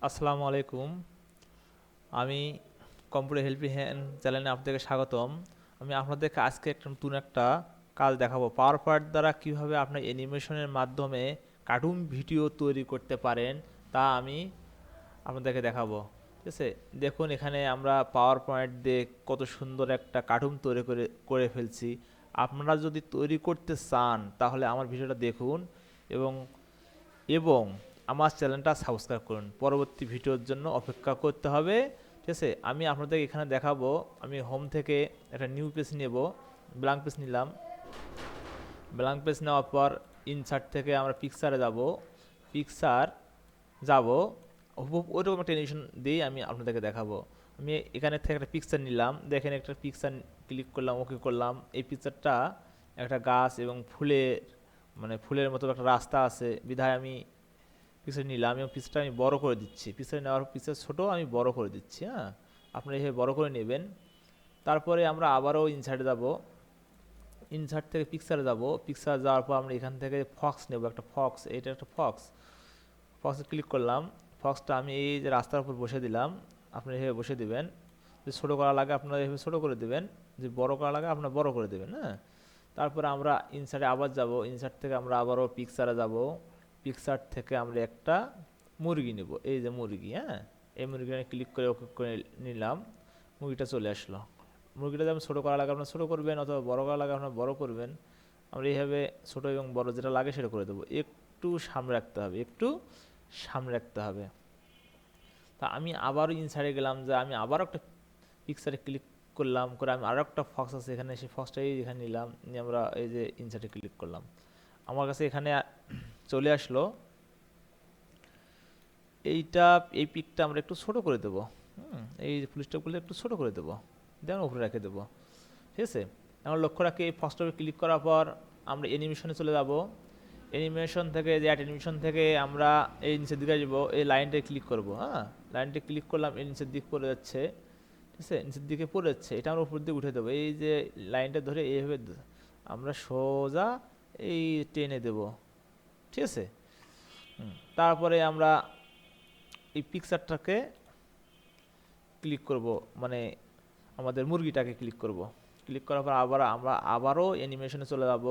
আসসালামু আলাইকুম। আমি কম্পিউটার হেল্পিং হ্যান্ড চ্যানেলে আপনাদেরকে স্বাগতম। আমি আপনাদেরকে আজকে নতুন একটা কাজ দেখাবো। পাওয়ার পয়েন্ট দ্বারা কিভাবে আপনার অ্যানিমেশনের মাধ্যমে কার্টুন ভিডিও তৈরি করতে পারেন তা আমি আপনাদেরকে দেখাবো। ঠিক আছে, দেখুন এখানে আমরা পাওয়ার পয়েন্ট দিয়ে কত সুন্দর একটা কার্টুন তৈরি করে ফেলছি। আপনারা যদি তৈরি করতে চান তাহলে আমার ভিডিওটা দেখুন এবং এবং আমার চ্যানেলটা সাবস্ক্রাইব করুন। পরবর্তী ভিডিওর জন্য অপেক্ষা করতে হবে। ঠিক আছে, আমি আপনাদের এখানে দেখাবো। আমি হোম থেকে একটা নিউ পেজ নেব, ব্ল্যাঙ্ক পেজ নিলাম। ব্ল্যাঙ্ক পেজ নেওয়ার পর ইনসার্ট থেকে আমরা পিকচারে পিকচার যাব। ওইরকম একটা অ্যানিমেশন দিয়ে আমি আপনাদেরকে দেখাবো। আমি এখানে থেকে একটা পিকচার নিলাম, দেখেন একটা পিকচার ক্লিক করলাম, ওকে করলাম। এই পিকচারটা একটা গাছ এবং ফুলের মতো একটা রাস্তা আছে বিধায় আমি পিকচার নিলাম এবং পিকচারটা আমি বড় করে দিচ্ছি। পিকচার নেওয়ার পিকচার ছোটো, আমি বড় করে দিচ্ছি। হ্যাঁ, আপনারা এইভাবে বড় করে নেবেন। তারপরে আমরা আবারও ইনসার্টে যাব, ইনসার্ট থেকে পিকচারে যাব। পিকচার যাওয়ার পর আমরা এখান থেকে ফক্স নেব, একটা ফক্স, এটা একটা ফক্সে ক্লিক করলাম। ফক্সটা আমি এই যে রাস্তার উপর বসে দিলাম। আপনি এভাবে বসে দিবেন। যে ছোটো করা লাগে আপনারা এভাবে ছোটো করে দেবেন, যে বড় করা লাগে আপনারা বড় করে দেবেন। হ্যাঁ, তারপরে আমরা ইনসার্টে আবার যাব। ইনসার্ট থেকে আমরা আবারও পিকচারে যাব। পিকচার থেকে আমরা একটা মুরগি নেব, এই যে মুরগি। হ্যাঁ, এই মুরগিটা ক্লিক করে ওকে করে নিলাম। মুরগিটা চলে আসলো। মুরগিটা যেমন ছোটো করা লাগে আপনার ছোটো করবেন, অথবা বড় করা লাগে আপনার বড় করবেন। আমরা এইভাবে ছোটো এবং বড় যেটা লাগে সেটা করে দেবো। একটু সামনে রাখতে হবে, একটু সামনে রাখতে হবে। তা আমি আবারও ইনসাইডে গেলাম, যে আমি আবারও একটা পিকচারে ক্লিক করলাম, করে আমি আরও একটা ফক্স আছে এখানে, সেই ফক্সটাই এখানে নিলাম, নিয়ে আমরা এই যে ইনসাইডে ক্লিক করলাম। আমার কাছে এখানে চলে আসলো। এই পিকটা আমরা একটু ছোট করে দেবো। এই ফুল স্টপগুলো একটু ছোট করে দেবো, দেন উপরে রেখে দেবো। ঠিক আছে, আমরা লক্ষ্য রাখি এই ফক্সটাকে ক্লিক করার পর আমরা অ্যানিমেশনে চলে যাব। অ্যানিমেশন থেকে যে অ্যানিমেশন থেকে আমরা এই নিচের দিকে যাবো, এই লাইনটায় ক্লিক করব। হ্যাঁ, লাইনটা ক্লিক করলাম, এই নিচের দিক পড়ে যাচ্ছে। ঠিক আছে, নিচের দিকে পড়ে যাচ্ছে, এটা আমরা উপর দিকে উঠে দেবো। এই যে লাইনটা ধরে এইভাবে আমরা সোজা এই টেনে দেব। ঠিক আছে, তারপরে আমরা এই পিকচারটাকে ক্লিক করব, মানে আমাদের মুরগিটাকে ক্লিক করব। ক্লিক করার পর আমরা আবারও অ্যানিমেশনে চলে যাব।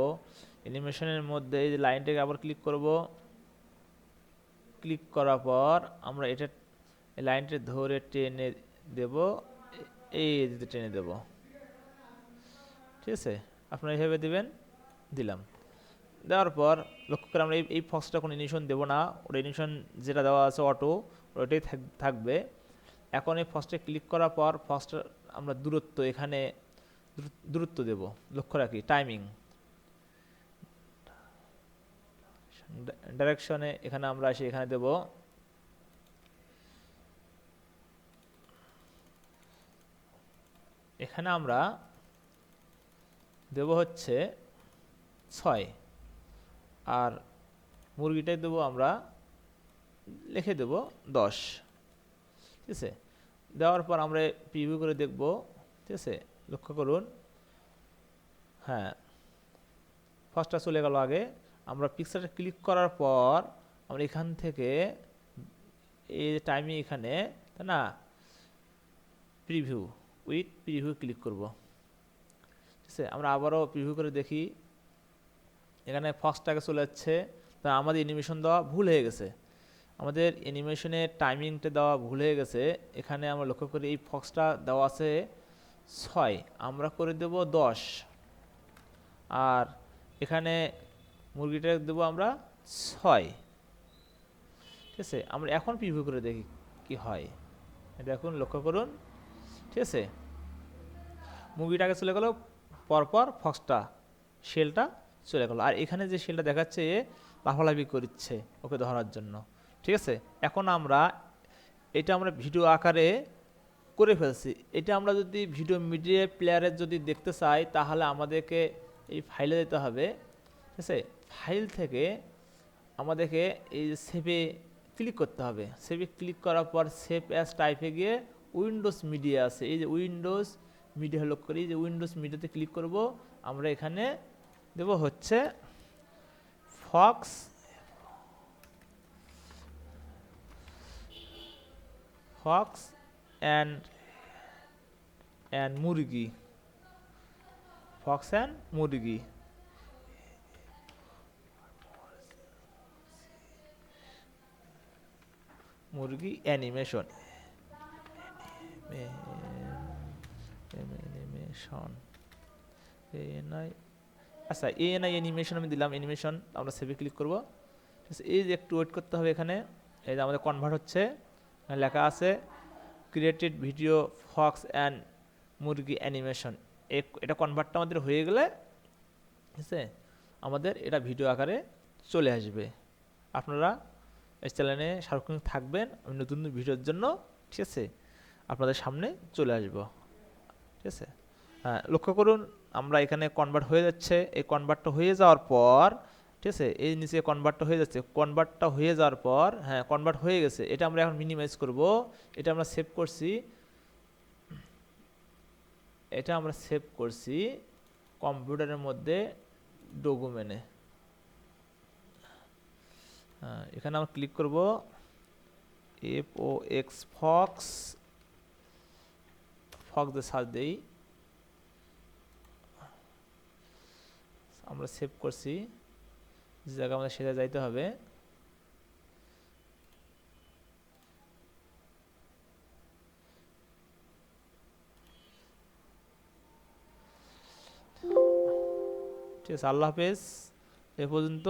অ্যানিমেশনের মধ্যে এই যে লাইনটাকে আবার ক্লিক করব। ক্লিক করার পর আমরা এটা এই লাইনটা ধরে টেনে দেব, এই দিকে টেনে দেব। ঠিক আছে, আপনারা এইভাবে দিবেন। দিলাম, দেওয়ার পর লক্ষ্য করে আমরা এই ফক্সটা কোনো অ্যানিমেশন দেবো না, ওটা অ্যানিমেশন যেটা দেওয়া আছে অটো, ওটাই থাকবে। এখন এই ফক্সটা ক্লিক করার পর ফক্সটা আমরা দূরত্ব, এখানে দূরত্ব দেব। লক্ষ্য রাখি টাইমিং, ডাইরেকশনে এখানে আমরা আসি, এখানে দেব এখানে আমরা দেব হচ্ছে 6, আর মুরগিটাই দেবো আমরা, লিখে দেব 10। ঠিক আছে, দেওয়ার পর আমরা প্রিভিউ করে দেখব। ঠিক আছে, লক্ষ্য করুন। হ্যাঁ, ফার্স্টটা চলে গেল আগে। আমরা পিকচারে ক্লিক করার পর আমরা এখান থেকে এই টাইমিং এখানে, তাই না, প্রিভিউ উইথ প্রিভিউ ক্লিক করব। ঠিক আছে, আমরা আবারও প্রিভিউ করে দেখি, এখানে ফার্স্টটাকে চলে যাচ্ছে। তা আমাদের অ্যানিমেশন দেওয়া ভুল হয়ে গেছে, আমাদের অ্যানিমেশনের টাইমিংটা দেওয়া ভুল হয়ে গেছে। এখানে আমরা লক্ষ্য করি এই ফক্সটা দেওয়া আছে 6, আমরা করে দেব 10। আর এখানে মুরগিটা দেবো আমরা 6। ঠিক আছে, আমরা এখন প্রিভিউ করে দেখি কি হয়। দেখুন, লক্ষ্য করুন। ঠিক আছে, মুরগিটাকে চলে গেল, পরপর ফক্সটা শেলটা চলে গেল। আর এখানে যে শেলটা দেখাচ্ছে এ লাফালাফি করছে ওকে ধরার জন্য। ঠিক আছে, এখন এটা আমরা ভিডিও আকারে করে ফেলছি। এটা আমরা যদি ভিডিও মিডিয়া প্লেয়ারে যদি দেখতে চাই তাহলে আমাদেরকে এই ফাইলে যেতে হবে। ঠিক আছে, ফাইল থেকে আমাদেরকে এই যে সেভে ক্লিক করতে হবে। সেভে ক্লিক করার পর সেভ অ্যাজ টাইপে গিয়ে উইন্ডোজ মিডিয়া আছে, এই যে উইন্ডোজ মিডিয়া লক্ষ্য করি, যে উইন্ডোজ মিডিয়াতে ক্লিক করব। আমরা এখানে দেব হচ্ছে ফক্স ফক্স অ্যান্ড মুরগি, ফক্স অ্যান্ড মুরগি, মুরগি অ্যানিমেশন, অ্যানিমেশন এএনআই। আচ্ছা এএনআই অ্যানিমেশন আমি দিলাম, অ্যানিমেশন আমরা সেভে ক্লিক করব। ঠিক আছে, এই যে একটু ওয়েট করতে হবে, এখানে এই যে আমাদের কনভার্ট হচ্ছে, লেখা আছে ক্রিয়েটেড ভিডিও ফক্স অ্যান্ড মুরগি অ্যানিমেশন। এটা কনভার্টটা আমাদের হয়ে গেলে, ঠিক আছে, আমাদের এটা ভিডিও আকারে চলে আসবে। আপনারা এই চ্যানেলে সারাক্ষণ থাকবেন, আমি নতুন ভিডিওর জন্য, ঠিক আছে, আপনাদের সামনে চলে আসব। ঠিক আছে, হ্যাঁ লক্ষ্য করুন আমরা এখানে কনভার্ট হয়ে যাচ্ছে, এই কনভার্টটা হয়ে যাওয়ার পর, ঠিক আছে, এই নিচে কনভার্টটা হয়ে যাচ্ছে, কনভার্টটা হয়ে যাওয়ার পর, হ্যাঁ কনভার্ট হয়ে গেছে, এটা আমরা এখন মিনিমাইজ করব। এটা আমরা সেভ করছি, এটা আমরা সেভ করছি কম্পিউটারের মধ্যে ডকুমেন্টে। এখানে আমরা ক্লিক করব এফওএক্স ফক্স, ফক্স দিয়ে সার্চ দেই, আমরা সেভ করছি, যে জায়গা আমাদের সেটা যাইতে হবে। ঠিক আছে, আল্লাহ হাফেজ, এ পর্যন্ত।